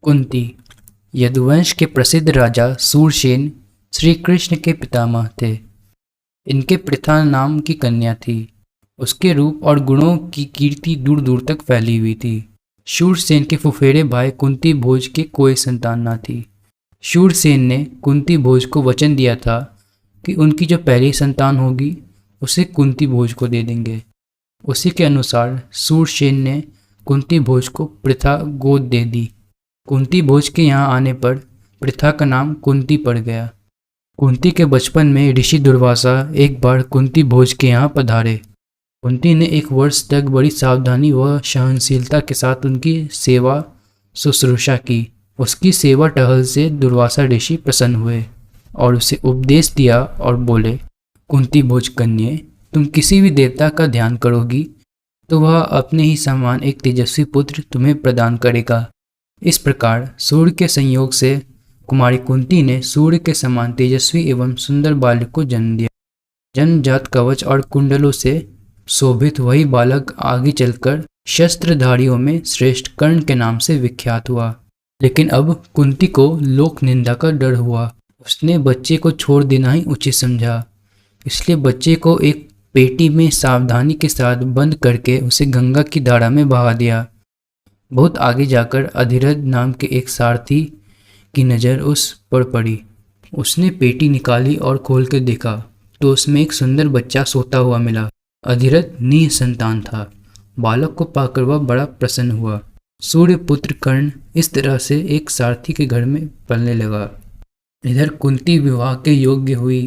कुंती यदुवंश के प्रसिद्ध राजा सूरसेन श्री कृष्ण के पितामह थे। इनके पृथा नाम की कन्या थी। उसके रूप और गुणों की कीर्ति दूर दूर तक फैली हुई थी। शूरसेन के फुफेरे भाई कुंती भोज के कोई संतान न थी। शूरसेन ने कुंती भोज को वचन दिया था कि उनकी जो पहली संतान होगी उसे कुंती भोज को दे देंगे। उसी के अनुसार शूरसेन ने कुंती भोज को पृथा गोद दे दी। कुंती भोज के यहाँ आने पर पृथा का नाम कुंती पड़ गया। कुंती के बचपन में ऋषि दुर्वासा एक बार कुंती भोज के यहाँ पधारे। कुंती ने 1 वर्ष तक बड़ी सावधानी व सहनशीलता के साथ उनकी सेवा शुश्रूषा की। उसकी सेवा टहल से दुर्वासा ऋषि प्रसन्न हुए और उसे उपदेश दिया और बोले, कुंती भोज कन्ये, तुम किसी भी देवता का ध्यान करोगी तो वह अपने ही समान एक तेजस्वी पुत्र तुम्हें प्रदान करेगा। इस प्रकार सूर्य के संयोग से कुमारी कुंती ने सूर्य के समान तेजस्वी एवं सुंदर बालक को जन्म दिया। जन्मजात कवच और कुंडलों से शोभित वही बालक आगे चलकर शस्त्रधारियों में श्रेष्ठ कर्ण के नाम से विख्यात हुआ। लेकिन अब कुंती को लोक निंदा का डर हुआ। उसने बच्चे को छोड़ देना ही उचित समझा। इसलिए बच्चे को एक पेटी में सावधानी के साथ बंद करके उसे गंगा की धारा में बहा दिया। बहुत आगे जाकर अधिरथ नाम के एक सारथी की नज़र उस पर पड़ी। उसने पेटी निकाली और खोल कर देखा तो उसमें एक सुंदर बच्चा सोता हुआ मिला। अधिरथ निसंतान था। बालक को पाकर वह बड़ा प्रसन्न हुआ। सूर्यपुत्र कर्ण इस तरह से एक सारथी के घर में पलने लगा। इधर कुंती विवाह के योग्य हुई।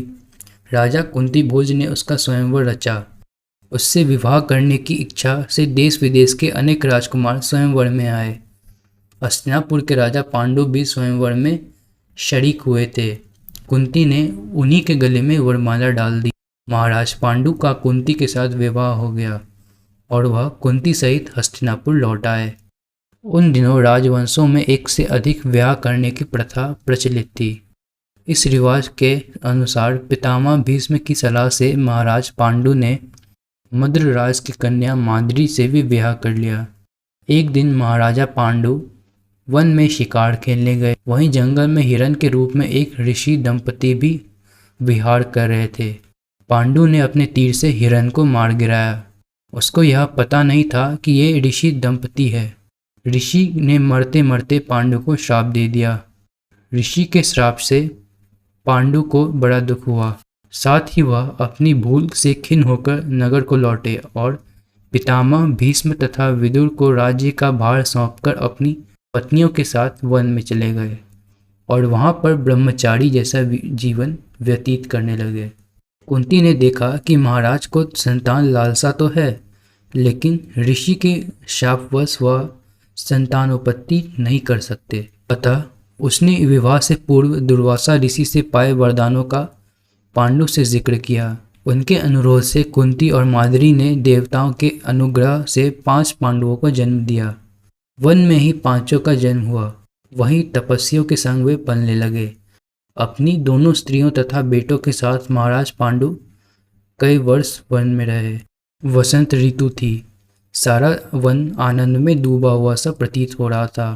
राजा कुंती भोज ने उसका स्वयंवर रचा। उससे विवाह करने की इच्छा से देश विदेश के अनेक राजकुमार स्वयंवर में आए। हस्तिनापुर के राजा पांडु भी स्वयंवर में शरीक हुए थे। कुंती ने उन्हीं के गले में वरमाला डाल दी। महाराज पांडु का कुंती के साथ विवाह हो गया और वह कुंती सहित हस्तिनापुर लौट आए। उन दिनों राजवंशों में एक से अधिक विवाह करने की प्रथा प्रचलित थी। इस रिवाज के अनुसार पितामह भीष्म की सलाह से महाराज पांडु ने मद्रराज की कन्या माद्री से भी विवाह कर लिया। एक दिन महाराजा पांडु वन में शिकार खेलने गए। वहीं जंगल में हिरण के रूप में एक ऋषि दंपति भी विहार कर रहे थे। पांडु ने अपने तीर से हिरण को मार गिराया। उसको यह पता नहीं था कि ये ऋषि दंपति है। ऋषि ने मरते मरते पांडु को श्राप दे दिया। ऋषि के श्राप से पांडु को बड़ा दुख हुआ। साथ ही वह अपनी भूल से खिन्न होकर नगर को लौटे और पितामह भीष्म तथा विदुर को राज्य का भार सौंपकर अपनी पत्नियों के साथ वन में चले गए और वहां पर ब्रह्मचारी जैसा जीवन व्यतीत करने लगे। कुंती ने देखा कि महाराज को संतान लालसा तो है, लेकिन ऋषि के शापवश वह संतानोत्पत्ति नहीं कर सकते। अतः उसने विवाह से पूर्व दुर्वासा ऋषि से पाए वरदानों का पांडु से जिक्र किया। उनके अनुरोध से कुंती और माद्री ने देवताओं के अनुग्रह से 5 पांडवों को जन्म दिया। वन में ही 5 का जन्म हुआ। वहीं तपस्वियों के संग वे पलने लगे। अपनी दोनों स्त्रियों तथा बेटों के साथ महाराज पांडु कई वर्ष वन में रहे। वसंत ऋतु थी। सारा वन आनंद में डूबा हुआ सा प्रतीत हो रहा था।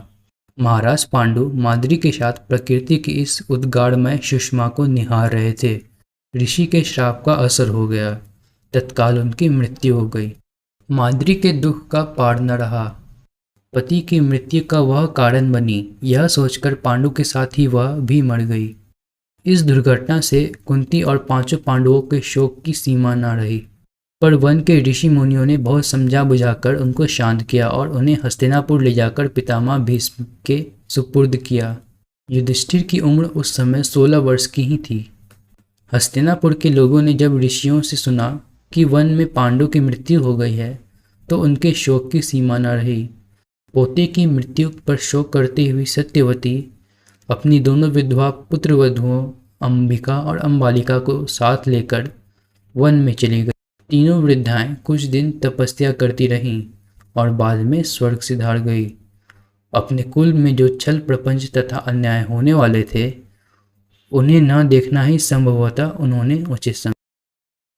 महाराज पांडु माद्री के साथ प्रकृति की इस उद्गारमय सुषमा को निहार रहे थे। ऋषि के श्राप का असर हो गया। तत्काल उनकी मृत्यु हो गई। माद्री के दुख का पार न रहा। पति की मृत्यु का वह कारण बनी, यह सोचकर पांडु के साथ ही वह भी मर गई। इस दुर्घटना से कुंती और 5 पांडवों के शोक की सीमा न रही। पर वन के ऋषि मुनियों ने बहुत समझा बुझाकर उनको शांत किया और उन्हें हस्तिनापुर ले जाकर पितामह भीष्म के सुपुर्द किया। युधिष्ठिर की उम्र उस समय 16 वर्ष की ही थी। हस्तिनापुर के लोगों ने जब ऋषियों से सुना कि वन में पांडु की मृत्यु हो गई है तो उनके शोक की सीमा न रही। पोते की मृत्यु पर शोक करती हुई सत्यवती अपनी दोनों विधवा पुत्रवधुओं अंबिका और अंबालिका को साथ लेकर वन में चली गई। तीनों वृद्धाएं कुछ दिन तपस्या करती रहीं और बाद में स्वर्ग सिधार गई। अपने कुल में जो छल प्रपंच तथा अन्याय होने वाले थे उन्हें न देखना ही संभवतः उन्होंने उचित समझा।